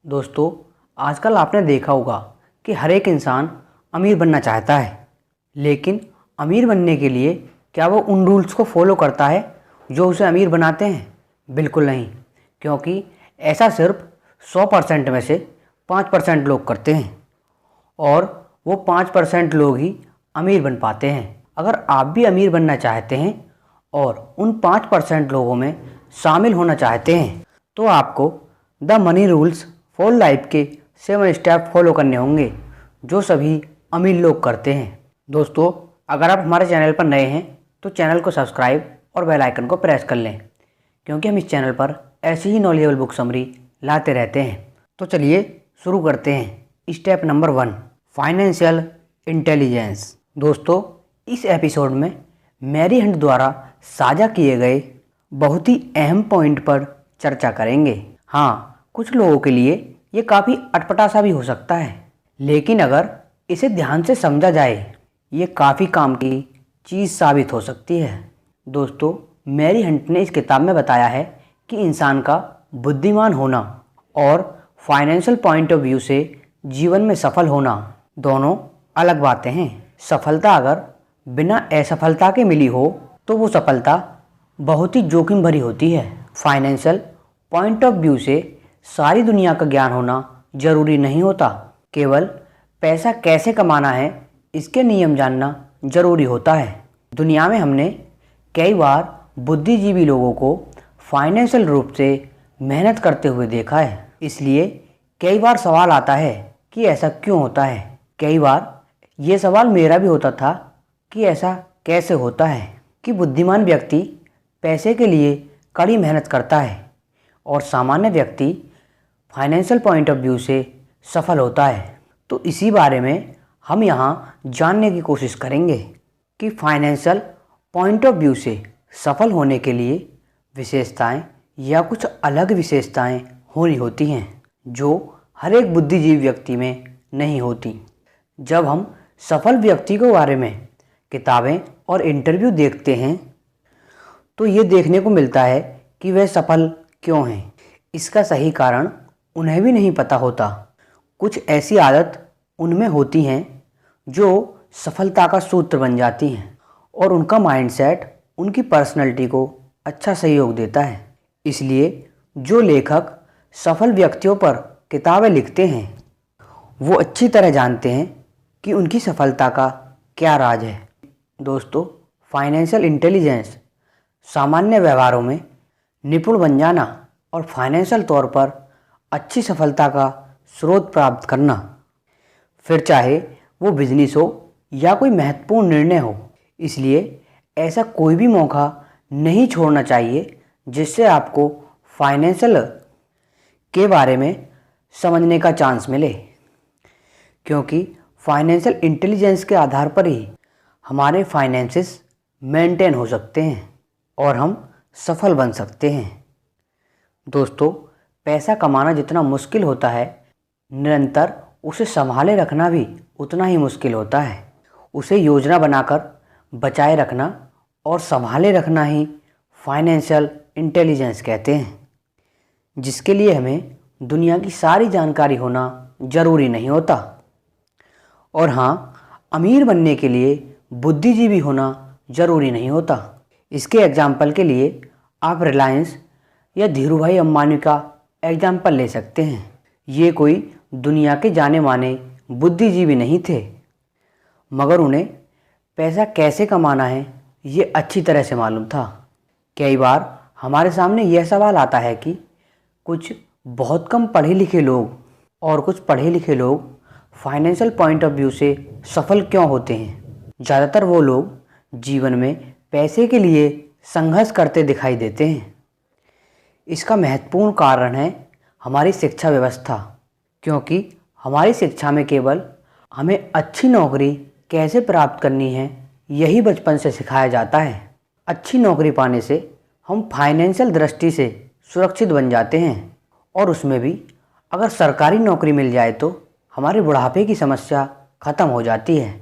दोस्तों, आजकल आपने देखा होगा कि हर एक इंसान अमीर बनना चाहता है। लेकिन अमीर बनने के लिए क्या वो उन रूल्स को फॉलो करता है जो उसे अमीर बनाते हैं? बिल्कुल नहीं, क्योंकि ऐसा सिर्फ 100% में से 5% लोग करते हैं और वो 5% लोग ही अमीर बन पाते हैं। अगर आप भी अमीर बनना चाहते हैं और उन 5% लोगों में शामिल होना चाहते हैं तो आपको the money rules for life के 7 स्टेप फॉलो करने होंगे जो सभी अमीर लोग करते हैं। दोस्तों, अगर आप हमारे चैनल पर नए हैं तो चैनल को सब्सक्राइब और बेल आइकन को प्रेस कर लें, क्योंकि हम इस चैनल पर ऐसी ही नॉलेजेबल बुक समरी लाते रहते हैं। तो चलिए शुरू करते हैं। Step number 1, financial intelligence. दोस्तों, इस एपिसोड में मैरी हंट द्वारा साझा किए गए बहुत ही अहम पॉइंट पर चर्चा करेंगे। हाँ, कुछ लोगों के लिए ये काफ़ी अटपटा सा भी हो सकता है, लेकिन अगर इसे ध्यान से समझा जाए ये काफ़ी काम की चीज़ साबित हो सकती है। दोस्तों, मैरी हंट ने इस किताब में बताया है कि इंसान का बुद्धिमान होना और फाइनेंशियल पॉइंट ऑफ व्यू से जीवन में सफल होना दोनों अलग बातें हैं। सफलता अगर बिना असफलता के मिली हो तो वो सफलता बहुत ही जोखिम भरी होती है। फाइनेंशियल पॉइंट ऑफ व्यू से सारी दुनिया का ज्ञान होना जरूरी नहीं होता, केवल पैसा कैसे कमाना है इसके नियम जानना जरूरी होता है। दुनिया में हमने कई बार बुद्धिजीवी लोगों को फाइनेंशियल रूप से मेहनत करते हुए देखा है, इसलिए कई बार सवाल आता है कि ऐसा क्यों होता है। कई बार ये सवाल मेरा भी होता था कि ऐसा कैसे होता है कि बुद्धिमान व्यक्ति पैसे के लिए कड़ी मेहनत करता है और सामान्य व्यक्ति फाइनेंशियल पॉइंट ऑफ व्यू से सफल होता है। तो इसी बारे में हम यहाँ जानने की कोशिश करेंगे कि फाइनेंशियल पॉइंट ऑफ व्यू से सफल होने के लिए विशेषताएं या कुछ अलग विशेषताएं होनी होती हैं जो हर एक बुद्धिजीवी व्यक्ति में नहीं होती। जब हम सफल व्यक्ति के बारे में किताबें और इंटरव्यू देखते हैं तो ये देखने को मिलता है कि वह सफल क्यों हैं। इसका सही कारण उन्हें भी नहीं पता होता। कुछ ऐसी आदत उनमें होती हैं जो सफलता का सूत्र बन जाती हैं और उनका माइंडसेट उनकी पर्सनैलिटी को अच्छा सहयोग देता है। इसलिए जो लेखक सफल व्यक्तियों पर किताबें लिखते हैं वो अच्छी तरह जानते हैं कि उनकी सफलता का क्या राज है। दोस्तों, फाइनेंशियल इंटेलिजेंस सामान्य व्यवहारों में निपुण बन जाना और फाइनेंशियल तौर पर अच्छी सफलता का स्रोत प्राप्त करना, फिर चाहे वो बिजनेस हो या कोई महत्वपूर्ण निर्णय हो। इसलिए ऐसा कोई भी मौका नहीं छोड़ना चाहिए जिससे आपको फाइनेंशियल के बारे में समझने का चांस मिले, क्योंकि फाइनेंशियल इंटेलिजेंस के आधार पर ही हमारे फाइनेंसेस मेंटेन हो सकते हैं और हम सफल बन सकते हैं। दोस्तों, पैसा कमाना जितना मुश्किल होता है, निरंतर उसे संभाले रखना भी उतना ही मुश्किल होता है। उसे योजना बनाकर बचाए रखना और संभाले रखना ही फाइनेंशियल इंटेलिजेंस कहते हैं, जिसके लिए हमें दुनिया की सारी जानकारी होना ज़रूरी नहीं होता। और हाँ, अमीर बनने के लिए बुद्धिजीवी होना ज़रूरी नहीं होता। इसके एग्जाम्पल के लिए आप रिलायंस या धीरूभाई अंबानी का एग्जाम्पल ले सकते हैं। ये कोई दुनिया के जाने माने बुद्धिजीवी नहीं थे, मगर उन्हें पैसा कैसे कमाना है ये अच्छी तरह से मालूम था। कई बार हमारे सामने यह सवाल आता है कि कुछ बहुत कम पढ़े लिखे लोग और कुछ पढ़े लिखे लोग फाइनेंशियल पॉइंट ऑफ व्यू से सफल क्यों होते हैं। ज़्यादातर वो लोग जीवन में पैसे के लिए संघर्ष करते दिखाई देते हैं। इसका महत्वपूर्ण कारण है हमारी शिक्षा व्यवस्था, क्योंकि हमारी शिक्षा में केवल हमें अच्छी नौकरी कैसे प्राप्त करनी है यही बचपन से सिखाया जाता है। अच्छी नौकरी पाने से हम फाइनेंशियल दृष्टि से सुरक्षित बन जाते हैं और उसमें भी अगर सरकारी नौकरी मिल जाए तो हमारे बुढ़ापे की समस्या खत्म हो जाती है।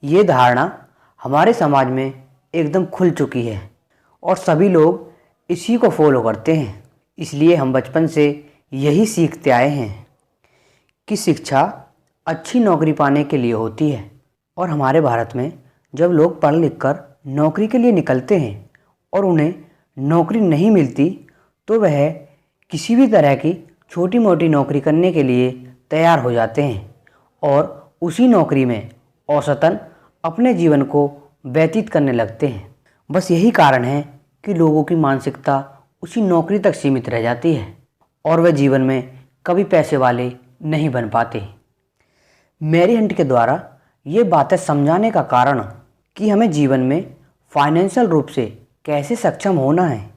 ये धारणा हमारे समाज में एकदम खुल चुकी है और सभी लोग इसी को फॉलो करते हैं। इसलिए हम बचपन से यही सीखते आए हैं कि शिक्षा अच्छी नौकरी पाने के लिए होती है। और हमारे भारत में जब लोग पढ़ लिख कर नौकरी के लिए निकलते हैं और उन्हें नौकरी नहीं मिलती तो वह किसी भी तरह की छोटी मोटी नौकरी करने के लिए तैयार हो जाते हैं और उसी नौकरी में औसतन अपने जीवन को व्यतीत करने लगते हैं। बस यही कारण है कि लोगों की मानसिकता उसी नौकरी तक सीमित रह जाती है और वे जीवन में कभी पैसे वाले नहीं बन पाते। मैरी हंट के द्वारा ये बातें समझाने का कारण कि हमें जीवन में फाइनेंशियल रूप से कैसे सक्षम होना है,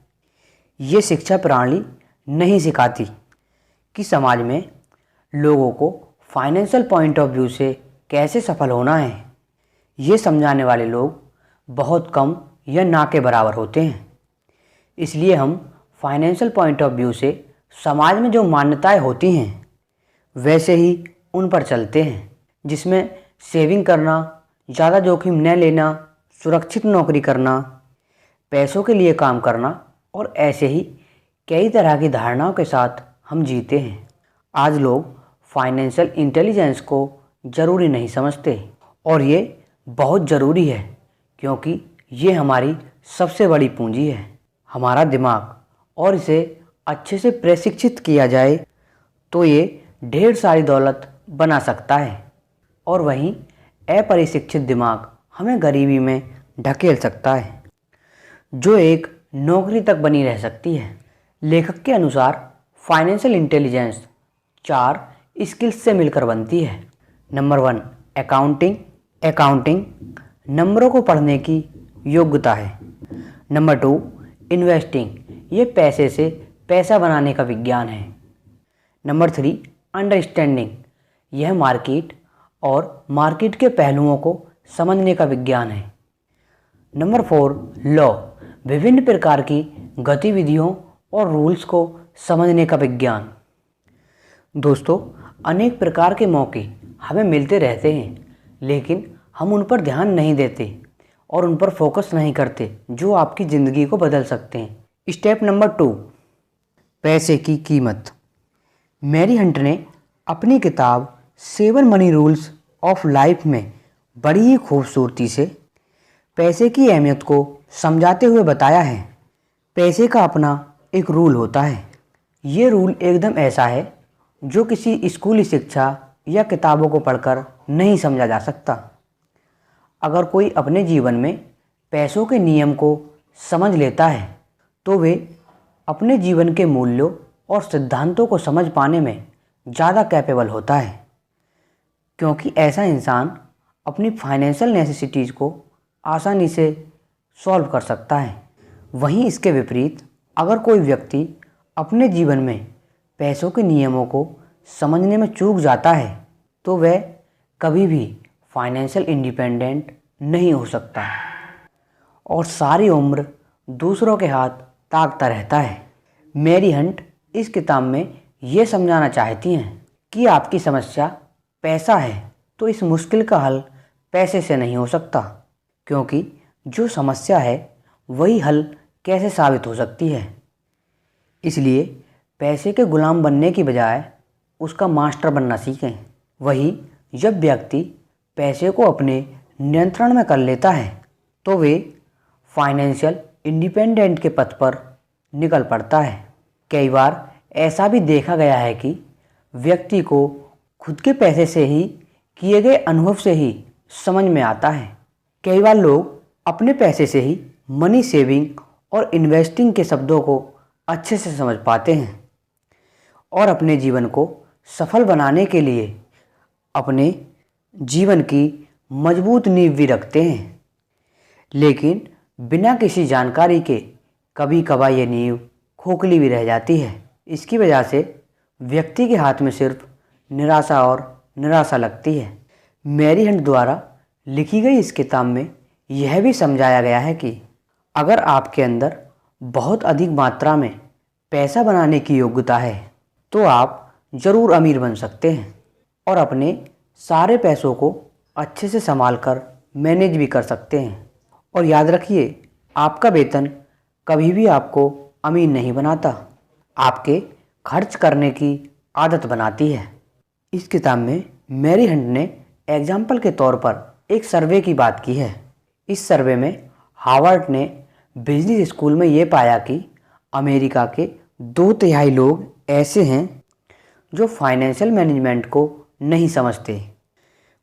ये शिक्षा प्रणाली नहीं सिखाती कि समाज में लोगों को फाइनेंशियल पॉइंट ऑफ व्यू से कैसे सफल होना है। ये समझाने वाले लोग बहुत कम या ना के बराबर होते हैं। इसलिए हम फाइनेंशियल पॉइंट ऑफ व्यू से समाज में जो मान्यताएं होती हैं वैसे ही उन पर चलते हैं, जिसमें सेविंग करना, ज़्यादा जोखिम न लेना, सुरक्षित नौकरी करना, पैसों के लिए काम करना और ऐसे ही कई तरह की धारणाओं के साथ हम जीते हैं। आज लोग फाइनेंशियल इंटेलिजेंस को ज़रूरी नहीं समझते और ये बहुत ज़रूरी है क्योंकि ये हमारी सबसे बड़ी पूंजी है, हमारा दिमाग। और इसे अच्छे से प्रशिक्षित किया जाए तो ये ढेर सारी दौलत बना सकता है और वहीं अप्रशिक्षित दिमाग हमें गरीबी में ढकेल सकता है, जो एक नौकरी तक बनी रह सकती है। लेखक के अनुसार फाइनेंशियल इंटेलिजेंस 4 स्किल्स से मिलकर बनती है। Number 1 accounting. अकाउंटिंग नंबरों को पढ़ने की योग्यता है। नंबर 2 इन्वेस्टिंग, ये पैसे से पैसा बनाने का विज्ञान है। नंबर 3 अंडरस्टैंडिंग, यह मार्केट और मार्केट के पहलुओं को समझने का विज्ञान है। नंबर 4 लॉ, विभिन्न प्रकार की गतिविधियों और रूल्स को समझने का विज्ञान। दोस्तों, अनेक प्रकार के मौके हमें मिलते रहते हैं लेकिन हम उन पर ध्यान नहीं देते और उन पर फोकस नहीं करते जो आपकी ज़िंदगी को बदल सकते हैं। स्टेप नंबर 2 पैसे की कीमत। मैरी हंट ने अपनी किताब 7 मनी रूल्स ऑफ लाइफ में बड़ी ही खूबसूरती से पैसे की अहमियत को समझाते हुए बताया है। पैसे का अपना एक रूल होता है। ये रूल एकदम ऐसा है जो किसी स्कूली शिक्षा या किताबों को पढ़कर नहीं समझा जा सकता। अगर कोई अपने जीवन में पैसों के नियम को समझ लेता है तो वे अपने जीवन के मूल्यों और सिद्धांतों को समझ पाने में ज़्यादा कैपेबल होता है, क्योंकि ऐसा इंसान अपनी फाइनेंशियल नेसेसिटीज़ को आसानी से सॉल्व कर सकता है। वहीं इसके विपरीत अगर कोई व्यक्ति अपने जीवन में पैसों के नियमों को समझने में चूक जाता है तो वह कभी भी फाइनेंशियल इंडिपेंडेंट नहीं हो सकता और सारी उम्र दूसरों के हाथ ताकता रहता है। मैरी हंट इस किताब में ये समझाना चाहती हैं कि आपकी समस्या पैसा है तो इस मुश्किल का हल पैसे से नहीं हो सकता, क्योंकि जो समस्या है वही हल कैसे साबित हो सकती है। इसलिए पैसे के गुलाम बनने की बजाय उसका मास्टर बनना सीखें। वही जब व्यक्ति पैसे को अपने नियंत्रण में कर लेता है तो वे फाइनेंशियल इंडिपेंडेंट के पथ पर निकल पड़ता है। कई बार ऐसा भी देखा गया है कि व्यक्ति को खुद के पैसे से ही किए गए अनुभव से ही समझ में आता है। कई बार लोग अपने पैसे से ही मनी सेविंग और इन्वेस्टिंग के शब्दों को अच्छे से समझ पाते हैं और अपने जीवन को सफल बनाने के लिए अपने जीवन की मजबूत नींव भी रखते हैं। लेकिन बिना किसी जानकारी के कभी कभार ये नींव खोखली भी रह जाती है। इसकी वजह से व्यक्ति के हाथ में सिर्फ निराशा और निराशा लगती है। मैरी हंट द्वारा लिखी गई इस किताब में यह भी समझाया गया है कि अगर आपके अंदर बहुत अधिक मात्रा में पैसा बनाने की योग्यता है तो आप ज़रूर अमीर बन सकते हैं और अपने सारे पैसों को अच्छे से संभाल कर मैनेज भी कर सकते हैं। और याद रखिए, आपका वेतन कभी भी आपको अमीर नहीं बनाता, आपके खर्च करने की आदत बनाती है। इस किताब में मैरी हंट ने एग्जाम्पल के तौर पर एक सर्वे की बात की है। इस सर्वे में हार्वर्ड ने बिजनेस स्कूल में ये पाया कि अमेरिका के 2/3 लोग ऐसे हैं जो फाइनेंशियल मैनेजमेंट को नहीं समझते।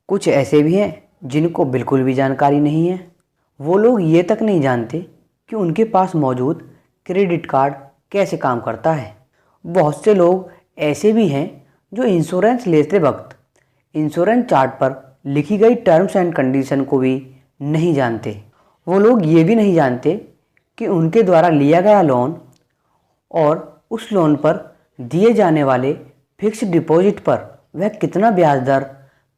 कुछ ऐसे भी हैं जिनको बिल्कुल भी जानकारी नहीं है। वो लोग ये तक नहीं जानते कि उनके पास मौजूद क्रेडिट कार्ड कैसे काम करता है। बहुत से लोग ऐसे भी हैं जो इंश्योरेंस लेते वक्त इंश्योरेंस चार्ट पर लिखी गई टर्म्स एंड कंडीशन को भी नहीं जानते। वो लोग ये भी नहीं जानते कि उनके द्वारा लिया गया लोन और उस लोन पर दिए जाने वाले फिक्स डिपॉजिट पर वह कितना ब्याज दर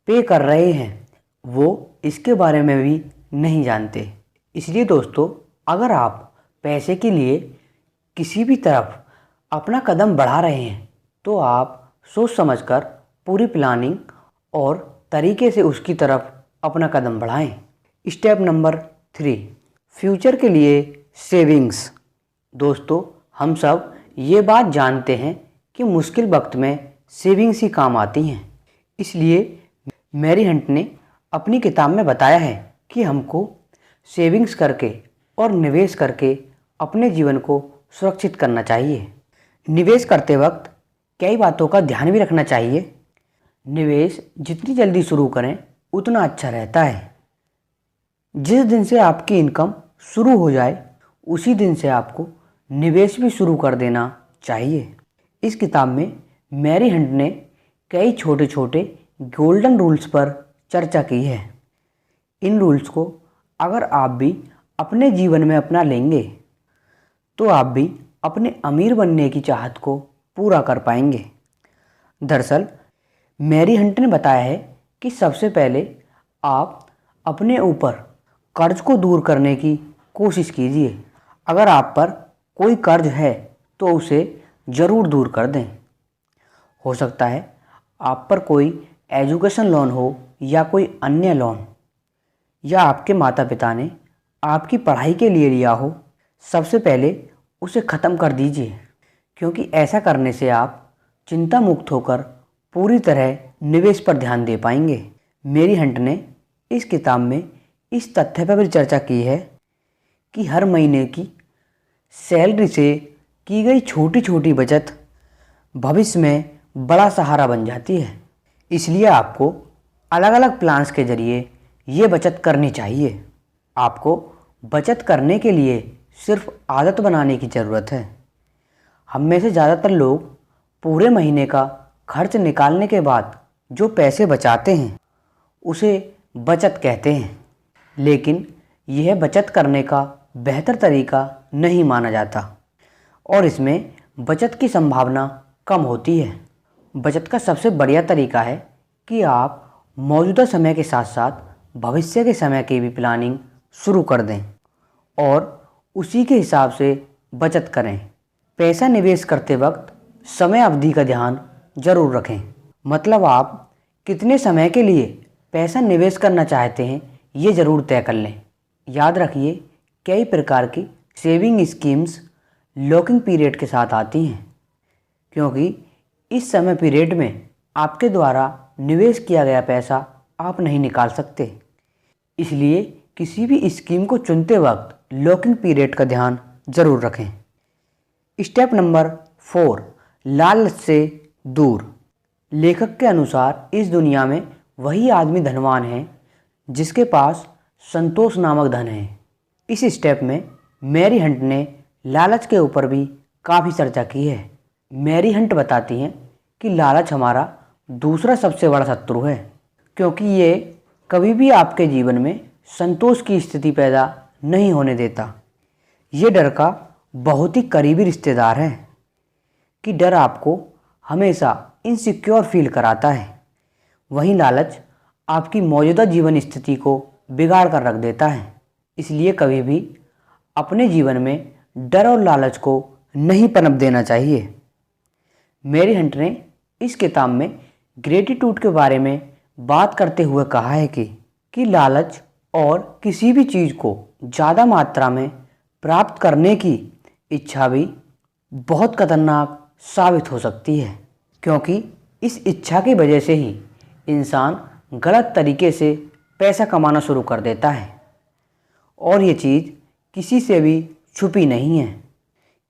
पे कर रहे हैं, वो इसके बारे में भी नहीं जानते। इसलिए दोस्तों, अगर आप पैसे के लिए किसी भी तरफ अपना कदम बढ़ा रहे हैं तो आप सोच समझकर पूरी प्लानिंग और तरीके से उसकी तरफ अपना कदम बढ़ाएं। स्टेप नंबर 3, फ्यूचर के लिए सेविंग्स। दोस्तों, हम सब ये बात जानते हैं कि मुश्किल वक्त में सेविंग्स ही काम आती हैं। इसलिए मैरी हंट ने अपनी किताब में बताया है कि हमको सेविंग्स करके और निवेश करके अपने जीवन को सुरक्षित करना चाहिए। निवेश करते वक्त कई बातों का ध्यान भी रखना चाहिए। निवेश जितनी जल्दी शुरू करें उतना अच्छा रहता है। जिस दिन से आपकी इनकम शुरू हो जाए उसी दिन से आपको निवेश भी शुरू कर देना चाहिए। इस किताब में मैरी हंट ने कई छोटे छोटे गोल्डन रूल्स पर चर्चा की है। इन रूल्स को अगर आप भी अपने जीवन में अपना लेंगे तो आप भी अपने अमीर बनने की चाहत को पूरा कर पाएंगे। दरअसल मैरी हंट ने बताया है कि सबसे पहले आप अपने ऊपर कर्ज को दूर करने की कोशिश कीजिए। अगर आप पर कोई कर्ज है तो उसे ज़रूर दूर कर दें। हो सकता है आप पर कोई एजुकेशन लोन हो या कोई अन्य लोन, या आपके माता पिता ने आपकी पढ़ाई के लिए लिया हो। सबसे पहले उसे ख़त्म कर दीजिए, क्योंकि ऐसा करने से आप चिंता मुक्त होकर पूरी तरह निवेश पर ध्यान दे पाएंगे। मैरी हंट ने इस किताब में इस तथ्य पर भी चर्चा की है कि हर महीने की सैलरी से की गई छोटी छोटी बचत भविष्य में बड़ा सहारा बन जाती है। इसलिए आपको अलग अलग प्लान्स के जरिए ये बचत करनी चाहिए। आपको बचत करने के लिए सिर्फ आदत बनाने की ज़रूरत है। हम में से ज़्यादातर लोग पूरे महीने का खर्च निकालने के बाद जो पैसे बचाते हैं उसे बचत कहते हैं, लेकिन यह बचत करने का बेहतर तरीका नहीं माना जाता और इसमें बचत की संभावना कम होती है। बचत का सबसे बढ़िया तरीका है कि आप मौजूदा समय के साथ साथ भविष्य के समय की भी प्लानिंग शुरू कर दें और उसी के हिसाब से बचत करें। पैसा निवेश करते वक्त समय अवधि का ध्यान जरूर रखें। मतलब आप कितने समय के लिए पैसा निवेश करना चाहते हैं ये ज़रूर तय कर लें। याद रखिए, कई प्रकार की सेविंग स्कीम्स लॉकिंग पीरियड के साथ आती हैं, क्योंकि इस समय पीरियड में आपके द्वारा निवेश किया गया पैसा आप नहीं निकाल सकते। इसलिए किसी भी स्कीम को चुनते वक्त लॉकिंग पीरियड का ध्यान जरूर रखें। स्टेप नंबर 4, लालच से दूर। लेखक के अनुसार इस दुनिया में वही आदमी धनवान है जिसके पास संतोष नामक धन है। इस स्टेप में मैरी हंट ने लालच के ऊपर भी काफ़ी चर्चा की है। मैरी हंट बताती हैं कि लालच हमारा दूसरा सबसे बड़ा शत्रु है, क्योंकि ये कभी भी आपके जीवन में संतोष की स्थिति पैदा नहीं होने देता। ये डर का बहुत ही करीबी रिश्तेदार है कि डर आपको हमेशा इनसिक्योर फील कराता है। वहीं लालच आपकी मौजूदा जीवन स्थिति को बिगाड़ कर रख देता है। इसलिए कभी भी अपने जीवन में डर और लालच को नहीं पनप देना चाहिए। मैरी हंट ने इस किताब में ग्रेटिट्यूड के बारे में बात करते हुए कहा है कि लालच और किसी भी चीज़ को ज़्यादा मात्रा में प्राप्त करने की इच्छा भी बहुत खतरनाक साबित हो सकती है, क्योंकि इस इच्छा की वजह से ही इंसान गलत तरीके से पैसा कमाना शुरू कर देता है। और ये चीज़ किसी से भी छुपी नहीं है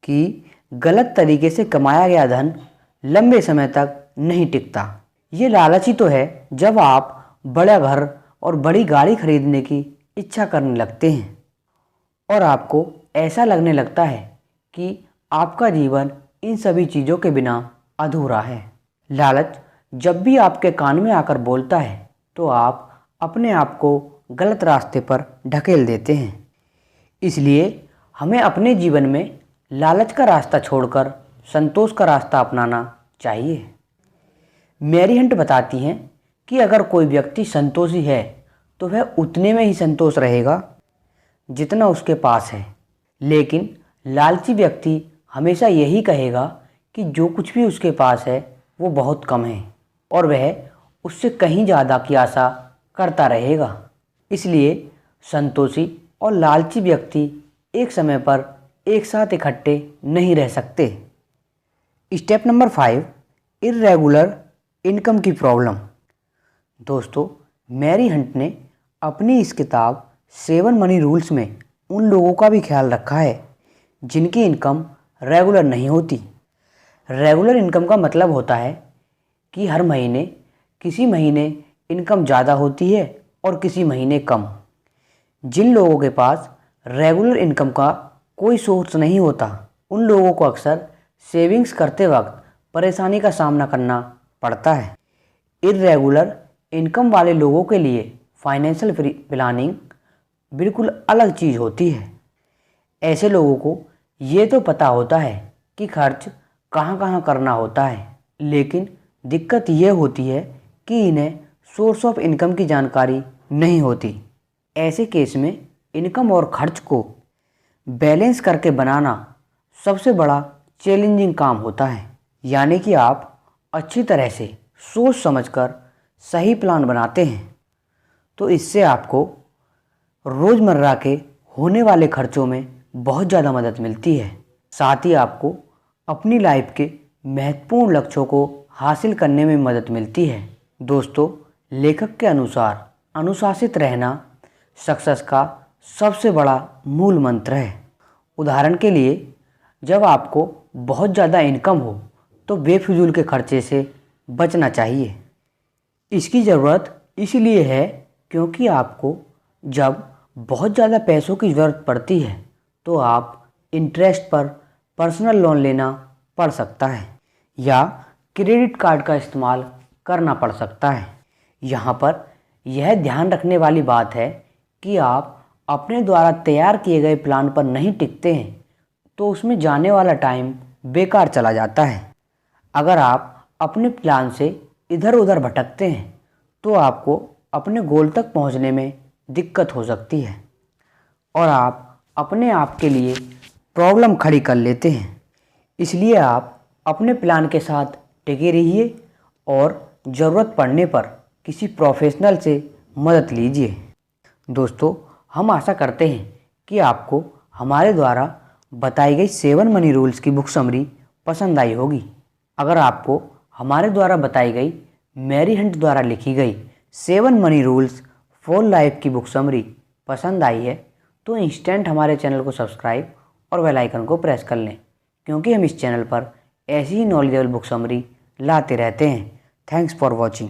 कि गलत तरीके से कमाया गया धन लंबे समय तक नहीं टिकता। ये लालच ही तो है जब आप बड़ा घर और बड़ी गाड़ी खरीदने की इच्छा करने लगते हैं और आपको ऐसा लगने लगता है कि आपका जीवन इन सभी चीज़ों के बिना अधूरा है। लालच जब भी आपके कान में आकर बोलता है तो आप अपने आप को गलत रास्ते पर ढकेल देते हैं। इसलिए हमें अपने जीवन में लालच का रास्ता छोड़कर संतोष का रास्ता अपनाना चाहिए। मैरी हंट बताती हैं कि अगर कोई व्यक्ति संतोषी है तो वह उतने में ही संतोष रहेगा जितना उसके पास है, लेकिन लालची व्यक्ति हमेशा यही कहेगा कि जो कुछ भी उसके पास है वो बहुत कम है और वह उससे कहीं ज़्यादा की आशा करता रहेगा। इसलिए संतोषी और लालची व्यक्ति एक समय पर एक साथ इकट्ठे नहीं रह सकते। स्टेप नंबर 5, इर्रेगुलर इनकम की प्रॉब्लम। दोस्तों, मैरी हंट ने अपनी इस किताब 7 मनी रूल्स में उन लोगों का भी ख्याल रखा है जिनकी इनकम रेगुलर नहीं होती। रेगुलर इनकम का मतलब होता है कि हर महीने किसी महीने इनकम ज़्यादा होती है और किसी महीने कम। जिन लोगों के पास रेगुलर इनकम का कोई सोर्स नहीं होता उन लोगों को अक्सर सेविंग्स करते वक्त परेशानी का सामना करना पड़ता है। इर्रेगुलर इनकम वाले लोगों के लिए फाइनेंशियल प्लानिंग बिल्कुल अलग चीज़ होती है। ऐसे लोगों को ये तो पता होता है कि खर्च कहाँ कहाँ करना होता है, लेकिन दिक्कत ये होती है कि इन्हें सोर्स ऑफ इनकम की जानकारी नहीं होती। ऐसे केस में इनकम और खर्च को बैलेंस करके बनाना सबसे बड़ा चैलेंजिंग काम होता है। यानी कि आप अच्छी तरह से सोच समझकर सही प्लान बनाते हैं तो इससे आपको रोज़मर्रा के होने वाले खर्चों में बहुत ज़्यादा मदद मिलती है। साथ ही आपको अपनी लाइफ के महत्वपूर्ण लक्ष्यों को हासिल करने में मदद मिलती है। दोस्तों, लेखक के अनुसार अनुशासित रहना सक्सेस का सबसे बड़ा मूल मंत्र है। उदाहरण के लिए, जब आपको बहुत ज़्यादा इनकम हो तो बेफिजूल के खर्चे से बचना चाहिए। इसकी ज़रूरत इसलिए है क्योंकि आपको जब बहुत ज़्यादा पैसों की ज़रूरत पड़ती है तो आप इंटरेस्ट पर पर्सनल लोन लेना पड़ सकता है या क्रेडिट कार्ड का इस्तेमाल करना पड़ सकता है। यहाँ पर यह ध्यान रखने वाली बात है कि आप अपने द्वारा तैयार किए गए प्लान पर नहीं टिकते हैं तो उसमें जाने वाला टाइम बेकार चला जाता है। अगर आप अपने प्लान से इधर उधर भटकते हैं तो आपको अपने गोल तक पहुंचने में दिक्कत हो सकती है और आप अपने आप के लिए प्रॉब्लम खड़ी कर लेते हैं। इसलिए आप अपने प्लान के साथ टिके रहिए और ज़रूरत पड़ने पर किसी प्रोफेशनल से मदद लीजिए। दोस्तों, हम आशा करते हैं कि आपको हमारे द्वारा बताई गई 7 मनी रूल्स की बुक समरी पसंद आई होगी। अगर आपको हमारे द्वारा बताई गई मैरी हंट द्वारा लिखी गई 7 मनी रूल्स फॉर लाइफ की बुक समरी पसंद आई है तो इंस्टेंट हमारे चैनल को सब्सक्राइब और बेल आइकन को प्रेस कर लें, क्योंकि हम इस चैनल पर ऐसी ही नॉलेजेबल बुक समरी लाते रहते हैं। Thanks for watching.